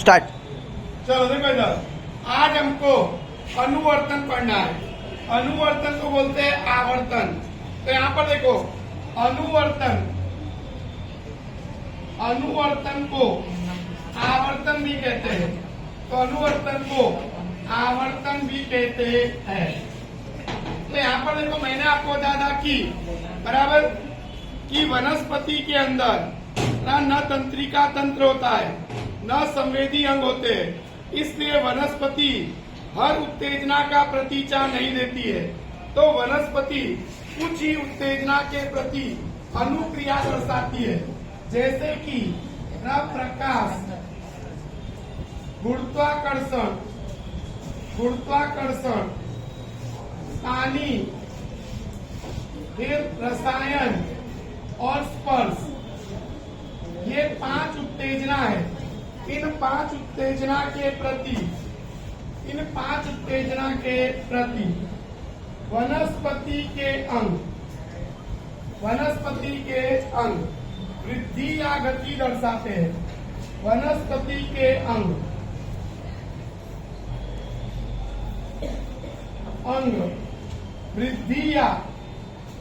Start. चलो देखो इधर, आज हमको अनुवर्तन पढ़ना है। अनुवर्तन को बोलते हैं आवर्तन। तो यहाँ पर देखो, अनुवर्तन, अनुवर्तन को आवर्तन भी कहते हैं। तो अनुवर्तन को आवर्तन भी कहते हैं। तो यहाँ पर देखो, मैंने आपको बता था कि बराबर कि वनस्पति के अंदर न तंत्रिका तंत्र होता है, न संवेदी अंग होते हैं। इसलिए वनस्पति हर उत्तेजना का प्रतिचार नहीं देती है। तो वनस्पति कुछ ही उत्तेजना के प्रति अनुक्रिया दर्शाती है, जैसे कि प्रकाश, गुरुत्वाकर्षण, गुरुत्वाकर्षण, पानी, फिर रसायन और स्पर्श। ये 5 उत्तेजना है। इन 5 उत्तेजना के प्रति, इन 5 उत्तेजना के प्रति वनस्पति के अंग, वनस्पति के अंग वृद्धि या गति दर्शाते हैं। वनस्पति के अंग, अंग वृद्धि या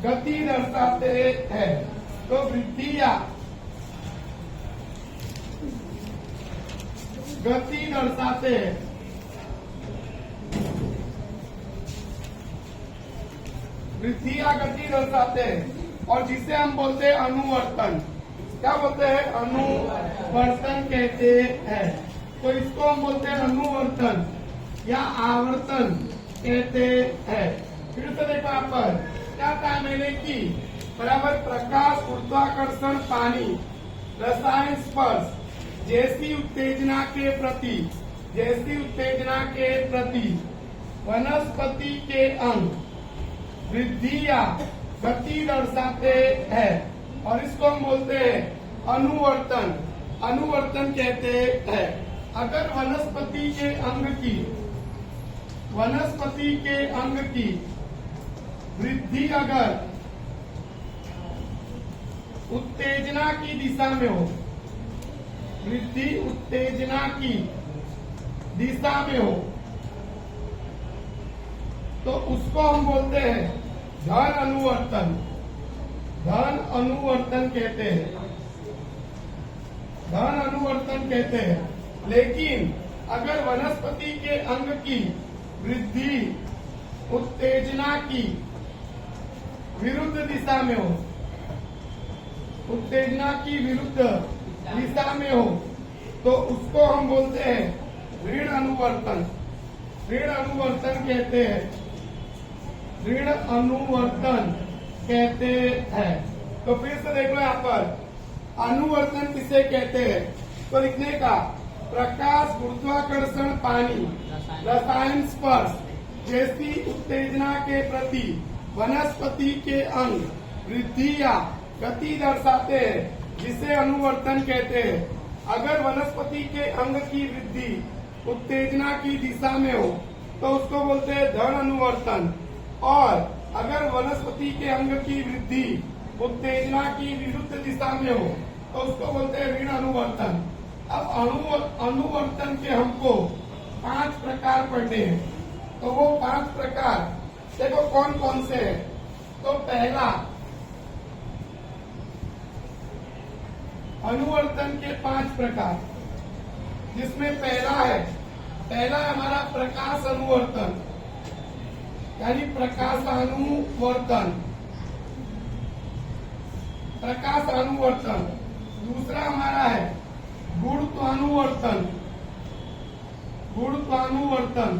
गति दर्शाते हैं। तो वृद्धि या गति दर्शाते हैं। वृद्धि या गति दर्शाते हैं, और जिसे हम बोलते हैं अनुवर्तन। क्या बोलते हैं? अनुवर्तन कहते हैं। तो इसको हम बोलते हैं अनुवर्तन या आवर्तन कहते हैं। फिर से देखो यहाँ पर क्या कहा मैंने कि बराबर प्रकाश, गुरुत्वाकर्षण, पानी, रसायन, स्पर्श जैसी उत्तेजना के प्रति, जैसी उत्तेजना के प्रति वनस्पति के अंग वृद्धि या गति दर्शाते हैं, और इसको हम बोलते हैं अनुवर्तन। अनुवर्तन कहते हैं। अगर वनस्पति के अंग की, वनस्पति के अंग की वृद्धि अगर उत्तेजना की दिशा में हो, वृद्धि उत्तेजना की दिशा में हो, तो उसको हम बोलते हैं धन अनुवर्तन। धन अनुवर्तन कहते हैं। धन अनुवर्तन कहते हैं। लेकिन अगर वनस्पति के अंग की वृद्धि उत्तेजना की विरुद्ध दिशा में हो, उत्तेजना की विरुद्ध दिशा में हो, तो उसको हम बोलते हैं ऋण अनुवर्तन। ऋण अनुवर्तन कहते हैं। ऋण अनुवर्तन कहते हैं। तो फिर से देख लो यहाँ पर अनुवर्तन किसे कहते हैं। तो लिखने का प्रकाश, गुरुत्वाकर्षण, पानी, रसायन, स्पर्श जैसी उत्तेजना के प्रति वनस्पति के अंग वृद्धि या गति दर्शाते हैं, जिसे अनुवर्तन कहते हैं। अगर वनस्पति के अंग की वृद्धि उत्तेजना की दिशा में हो, तो उसको बोलते हैं धन अनुवर्तन, और अगर वनस्पति के अंग की वृद्धि उत्तेजना की विरुद्ध दिशा में हो, तो उसको बोलते हैं ऋण अनुवर्तन। अब अनुवर्तन के हमको 5 प्रकार पढ़ने हैं। तो वो 5 प्रकार देखो कौन कौन से हैं। तो पहला, अनुवर्तन के 5 प्रकार, जिसमें पहला है हमारा प्रकाश अनुवर्तन, यानी प्रकाशानुवर्तन, प्रकाशानुवर्तन। दूसरा हमारा है गुरुत्वानुवर्तन, गुरुत्वानुवर्तन,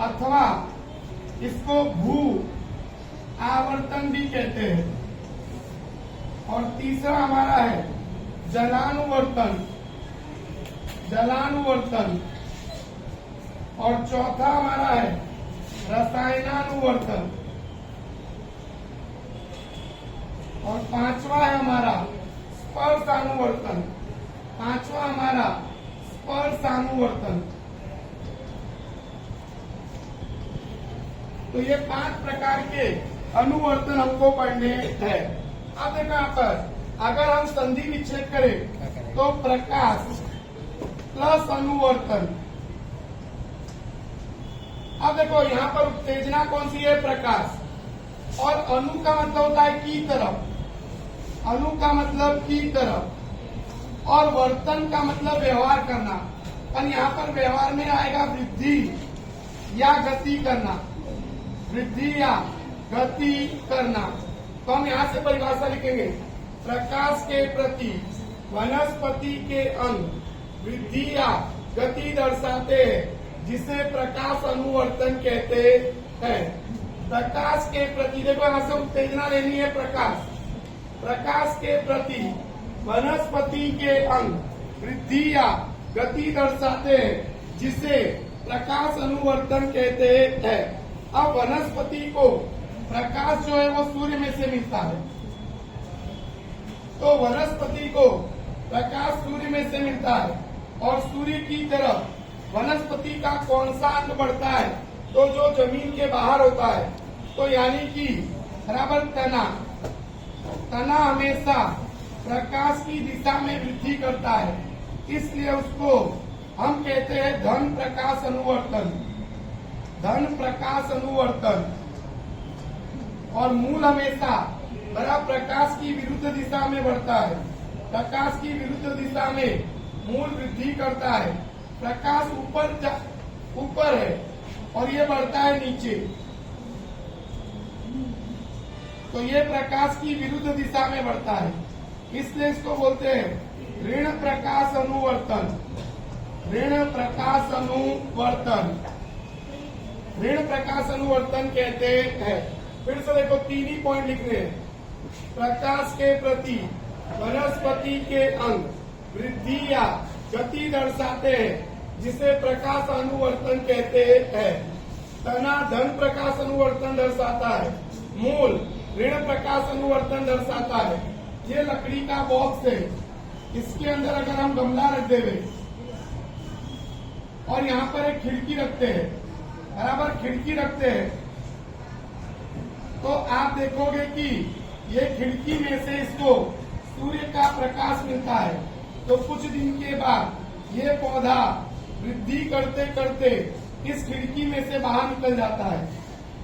अथवा इसको भू आवर्तन भी कहते हैं। और तीसरा हमारा है जलानुवर्तन, जलानुवर्तन। और चौथा हमारा है रसायनानुवर्तन। और 5वां है हमारा स्पर्शानुवर्तन। 5वां हमारा स्पर्शानुवर्तन। तो ये 5 प्रकार के अनुवर्तन हमको पढ़ने हैं। अब देखो यहाँ पर अगर हम संधि विच्छेद करें तो प्रकाश प्लस अनुवर्तन। अब देखो यहाँ पर उत्तेजना कौन सी है? प्रकाश। और अणु का मतलब होता है की तरफ, अणु का मतलब की तरफ, और वर्तन का मतलब व्यवहार करना। और यहाँ पर व्यवहार में आएगा वृद्धि या गति करना, वृद्धि या गति करना। तो हम यहाँ से परिभाषा लिखेंगे, प्रकाश के प्रति वनस्पति के अंग वृद्धि या गति दर्शाते हैं, जिसे प्रकाश अनुवर्तन कहते हैं। प्रकाश के प्रति, देखो यहाँ से उत्तेजना लेनी है, प्रकाश, प्रकाश के प्रति वनस्पति के अंग वृद्धि या गति दर्शाते हैं, जिसे प्रकाश अनुवर्तन कहते हैं। अब वनस्पति को प्रकाश जो है वो सूर्य में से मिलता है, तो वनस्पति को प्रकाश सूर्य में से मिलता है, और सूर्य की तरफ वनस्पति का कौन सा अंग बढ़ता है? तो जो जमीन के बाहर होता है, तो यानी कि बराबर तना। तना हमेशा प्रकाश की दिशा में वृद्धि करता है, इसलिए उसको हम कहते हैं धन प्रकाश अनुवर्तन, धन प्रकाश अनुवर्तन। और मूल हमेशा बड़ा प्रकाश की विरुद्ध दिशा में बढ़ता है, प्रकाश की विरुद्ध दिशा में मूल वृद्धि करता है। प्रकाश ऊपर है और ये बढ़ता है नीचे, तो ये प्रकाश की विरुद्ध दिशा में बढ़ता है, इसलिए इसको बोलते हैं ऋण प्रकाश अनुवर्तन, ऋण प्रकाश अनुवर्तन, ऋण प्रकाश अनुवर्तन कहते हैं। फिर से देखो, तीन ही पॉइंट लिख रहे हैं। प्रकाश के प्रति वनस्पति के अंग वृद्धि या गति दर्शाते हैं, जिसे प्रकाश अनुवर्तन कहते हैं। तना धन प्रकाश अनुवर्तन दर्शाता है, मूल ऋण प्रकाश अनुवर्तन दर्शाता है। ये लकड़ी का बॉक्स है, इसके अंदर अगर हम गमला रख देवे और यहाँ पर एक खिड़की रखते हैं, बराबर खिड़की रखते हैं, तो आप देखोगे कि ये खिड़की में से इसको सूर्य का प्रकाश मिलता है। तो कुछ दिन के बाद ये पौधा वृद्धि करते करते इस खिड़की में से बाहर निकल जाता है,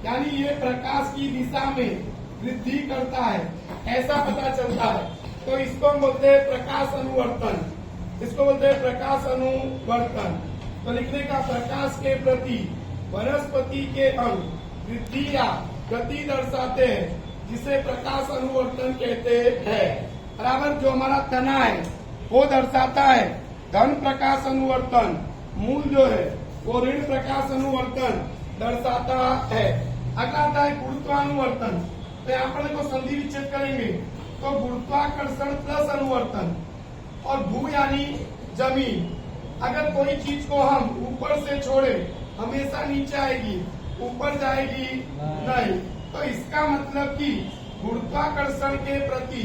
यानी ये प्रकाश की दिशा में वृद्धि करता है, ऐसा पता चलता है। तो इसको हम बोलते हैं प्रकाश अनुवर्तन, इसको बोलते हैं प्रकाश अनुवर्तन। तो लिखने का, प्रकाश के प्रति वनस्पति के अंग वृद्धि या गति दर्शाते हैं, जिसे प्रकाश अनुवर्तन कहते हैं। बराबर जो हमारा तना है वो दर्शाता है धन प्रकाश अनुवर्तन, मूल जो है वो ऋण प्रकाश अनुवर्तन दर्शाता है। अगला आता है गुरुत्वानुवर्तन। तो यहाँ पर देखो संधि विच्छेद करेंगे तो गुरुत्वाकर्षण प्लस अनुवर्तन, और भू यानी जमीन। अगर कोई चीज को हम ऊपर से छोड़े हमेशा नीचे आएगी, ऊपर जाएगी नहीं। तो इसका मतलब कि गुरुत्वाकर्षण के प्रति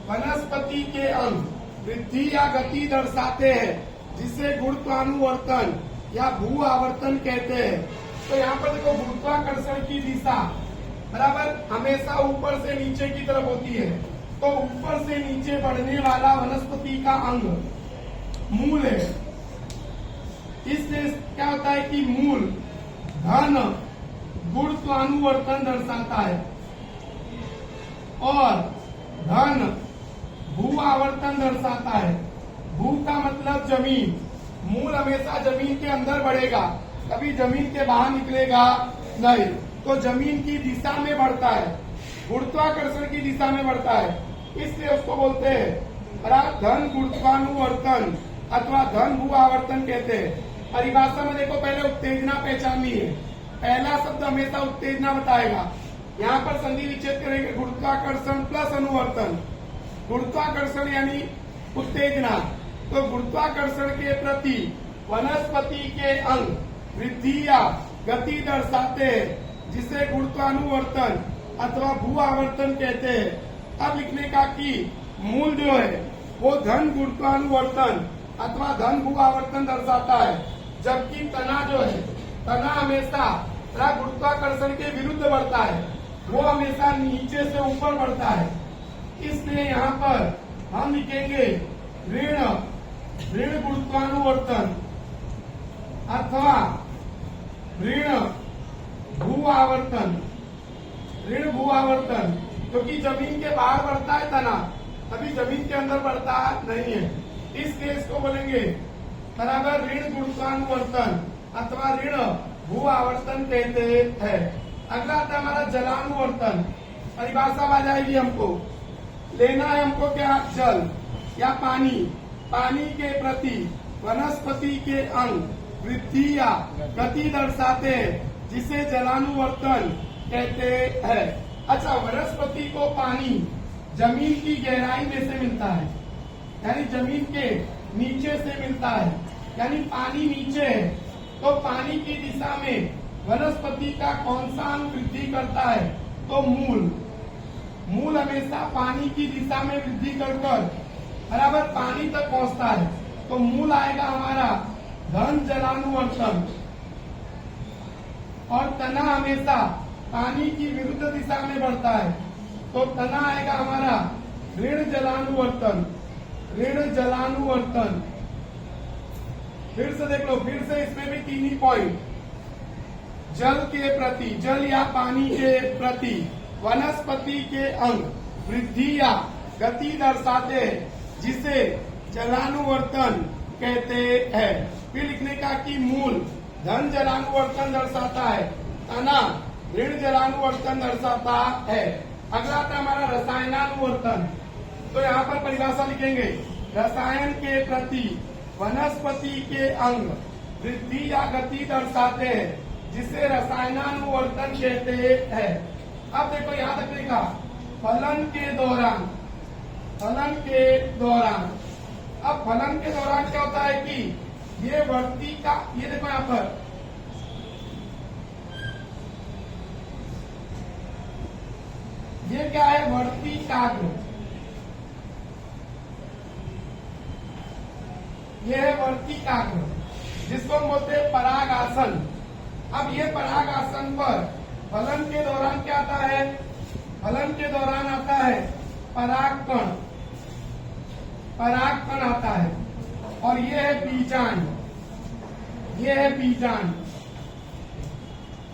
वनस्पति के अंग वृद्धि या गति दर्शाते हैं, जिसे गुरुत्वानुवर्तन या भू आवर्तन कहते हैं। तो यहाँ पर देखो गुरुत्वाकर्षण की दिशा बराबर हमेशा ऊपर से नीचे की तरफ होती है, तो ऊपर से नीचे बढ़ने वाला वनस्पति का अंग मूल है। इसलिए क्या होता है कि मूल धन गुरुत्वानुवर्तन दर्शाता है और धन भू आवर्तन दर्शाता है। भू का मतलब जमीन, मूल हमेशा जमीन के अंदर बढ़ेगा, कभी जमीन के बाहर निकलेगा नहीं। तो जमीन की दिशा में बढ़ता है, गुरुत्वाकर्षण की दिशा में बढ़ता है, इसलिए उसको बोलते हैं धन गुरुत्वानुवर्तन अथवा धन भू आवर्तन कहते हैं। परिभाषा में देखो, पहले उत्तेजना पहचाननी है, पहला शब्द हमेशा उत्तेजना बताएगा। यहाँ पर संधि विच्छेद करेंगे, गुरुत्वाकर्षण प्लस अनुवर्तन। गुरुत्वाकर्षण यानी उत्तेजना, तो गुरुत्वाकर्षण के प्रति वनस्पति के अंग वृद्धि या गति दर्शाते हैं, जिसे गुरुत्वानुवर्तन अथवा भू आवर्तन कहते हैं। अब लिखने का कि मूल जो है वो धन गुरुत्वानुवर्तन अथवा धन भू आवर्तन दर्शाता है, जबकि तना जो है, तना हमेशा गुरुत्वाकर्षण के विरुद्ध बढ़ता है, वो हमेशा नीचे से ऊपर बढ़ता है। इसलिए यहाँ पर हम लिखेंगे ऋण ऋण गुरुत्वानुवर्तन अथवा ऋण भू आवर्तन। ऋण भू आवर्तन क्योंकि जमीन के बाहर बढ़ता है तना, अभी जमीन के अंदर बढ़ता नहीं है, इसलिए इसको बोलेंगे बराबर ऋण गुरुत्वानुवर्तन अथवा ऋण भू आवर्तन कहते हैं। अगला आता है हमारा जलानुवर्तन। परिभाषा आ जाएगी हमको, लेना है हमको क्या, जल या पानी, पानी के प्रति वनस्पति के अंग वृद्धि या गति दर्शाते हैं, जिसे जलानुवर्तन कहते हैं। अच्छा, वनस्पति को पानी जमीन की गहराई में से मिलता है, यानी जमीन के नीचे से मिलता है, यानी पानी नीचे है तो पानी की दिशा में वनस्पति का कौन सा अंग वृद्धि करता है, तो मूल। मूल हमेशा पानी की दिशा में वृद्धि कर बराबर पानी तक पहुंचता है, तो मूल आएगा हमारा धन जलानुवर्तन। और तना हमेशा पानी की विरुद्ध दिशा में बढ़ता है, तो तना आएगा हमारा ऋण जलानुवर्तन। ऋण जलानुवर्तन फिर से देख लो, फिर से इसमें भी तीन ही पॉइंट। जल के प्रति, जल या पानी के प्रति वनस्पति के अंग वृद्धि या गति दर्शाते हैं, जिसे जलानुवर्तन कहते हैं। फिर लिखने का कि मूल धन जलानुवर्तन दर्शाता है, तना ऋण जलानुवर्तन दर्शाता है। अगला आता है हमारा रसायनानुवर्तन। तो यहाँ पर परिभाषा लिखेंगे, रसायन के प्रति वनस्पति के अंग वृद्धि या गति दर्शाते हैं, जिसे रसायनानुवर्तन कहते हैं। अब देखो याद रखने का, फलन के दौरान, फलन के दौरान, अब फलन के दौरान क्या होता है कि ये वर्ती का, ये देखो यहाँ पर ये क्या है, वर्ती काग्र, ये है वर्ती काग्र, जिसको हम बोलते हैं पराग आसन। अब ये पराग आसन पर फलन के दौरान क्या आता है, फलन के दौरान आता है परागकण, परागकण आता है, और ये है बीजांड, ये है बीजांड।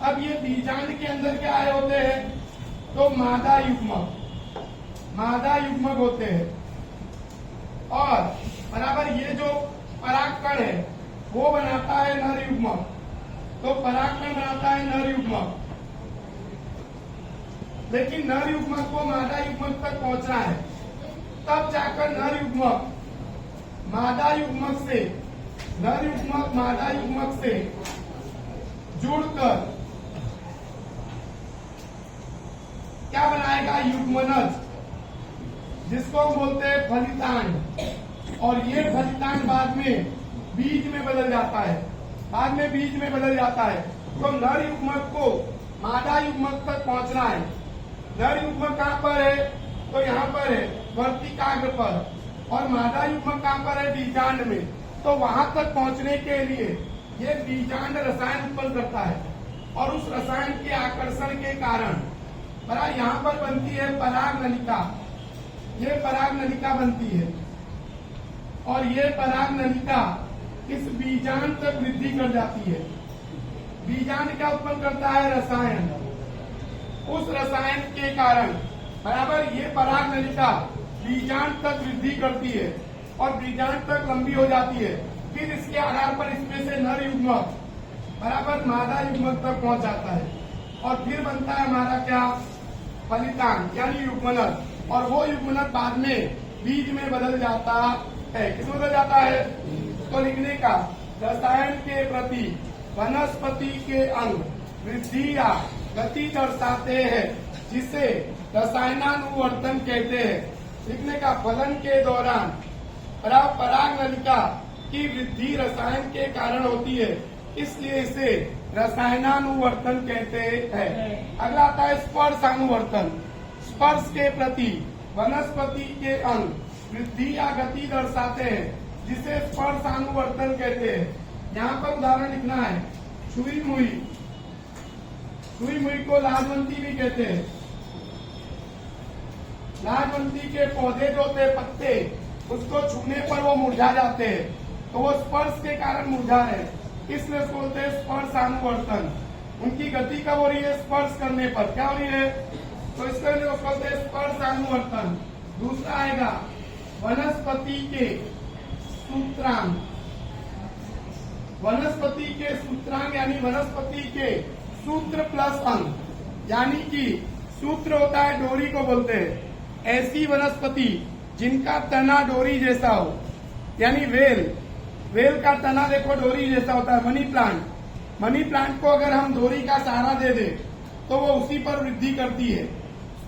अब ये बीजांड के अंदर क्या आए होते हैं, तो मादा युग्मक, मादा युग्मक होते हैं, और बराबर ये जो परागकण है वो बनाता है नर युग्मक, तो परागकण बनाता है नर युग्मक। लेकिन नर युग्मक को मादा युग्मक तक पहुंचना है, तब जाकर नर युग्मक मादा युग्मक से, नर युग्मक मादा युग्मक से जुड़कर क्या बनाएगा, युग्मनज, जिसको हम बोलते हैं फलितांड। और ये फलितांड बाद में बीज में बदल जाता है, बाद में बीज में बदल जाता है। तो नर युग्मक को मादा युग्मक तक पहुंचना है। नर युग्मक कहाँ पर है, तो यहाँ पर है वर्तिकाग्र पर, और मादा युग्मक कहाँ पर है, बीजांड में। तो वहां तक पहुंचने के लिए ये बीजांड रसायन उत्पन्न करता है, और उस रसायन के आकर्षण के कारण बड़ा यहाँ पर बनती है पराग नलिका, ये पराग नलिका बनती है, और ये पराग नलिका इस बीजांड तक वृद्धि कर जाती है। बीजांड क्या उत्पन्न करता है, रसायन। उस रसायन के कारण बराबर ये पराग नलिका बीजांड तक वृद्धि करती है, और बीजांड तक लंबी हो जाती है। फिर इसके आधार पर इसमें से नर युग्मक बराबर मादा युग्मक तक पहुंच जाता है, और फिर बनता है हमारा क्या, फलितांड यानी युग्मनज। और वो युग्मनज बाद में बीज में बदल जाता है। किस बदल जाता है, तो लिखने का, रसायन के प्रति वनस्पति के अंग वृद्धि या गति दर्शाते हैं, जिसे रसायनानुवर्तन कहते हैं। लिखने का, फलन के दौरान पराग नलिका की वृद्धि रसायन के कारण होती है, इसलिए इसे रसायनानुवर्तन कहते हैं। अगला आता है स्पर्शानुवर्तन। स्पर्श के प्रति वनस्पति के अंग वृद्धि या गति दर्शाते हैं, जिसे स्पर्शानुवर्तन कहते हैं। यहाँ पर उदाहरण लिखना है, छुई मुई, छुई मुई को लाजवंती भी कहते हैं। लाजवंती के पौधे जो होते हैं, पत्ते, उसको छूने पर वो मुरझा जाते हैं, तो वो स्पर्श के कारण मुरझा रहे हैं, इसलिए उसको बोलते हैं स्पर्शानुवर्तन। उनकी गति कब हो रही है? स्पर्श करने पर। क्या हो रही है? तो इसके लिए उसको बोलते हैं स्पर्शानुवर्तन। दूसरा आएगा वनस्पति के सूत्रांग। वनस्पति के सूत्रांग यानी वनस्पति के सूत्र प्लस अंग, यानी कि सूत्र होता है डोरी को बोलते हैं। ऐसी वनस्पति जिनका तना डोरी जैसा हो, यानी वेल का तना देखो डोरी जैसा होता है। मनी प्लांट को अगर हम डोरी का सहारा दे दे तो वो उसी पर वृद्धि करती है।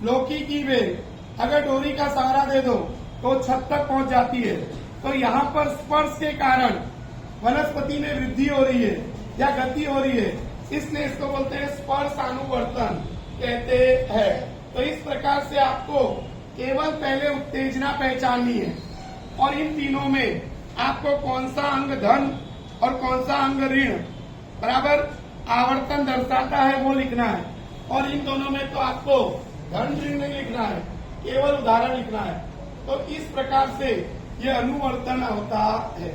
लौकी की वेल अगर डोरी का सहारा दे दो तो छत तक पहुंच जाती है। तो यहाँ पर स्पर्श के कारण वनस्पति में वृद्धि हो रही है या गति हो रही है, इसलिए इसको बोलते हैं स्पर्शानुवर्तन कहते हैं। तो इस प्रकार से आपको केवल पहले उत्तेजना पहचाननी है और इन तीनों में आपको कौन सा अंग धन और कौन सा अंग ऋण बराबर आवर्तन दर्शाता है वो लिखना है। और इन दोनों में तो आपको धन ऋण नहीं लिखना है, केवल उदाहरण लिखना है। तो इस प्रकार से यह अनुवर्तन होता है।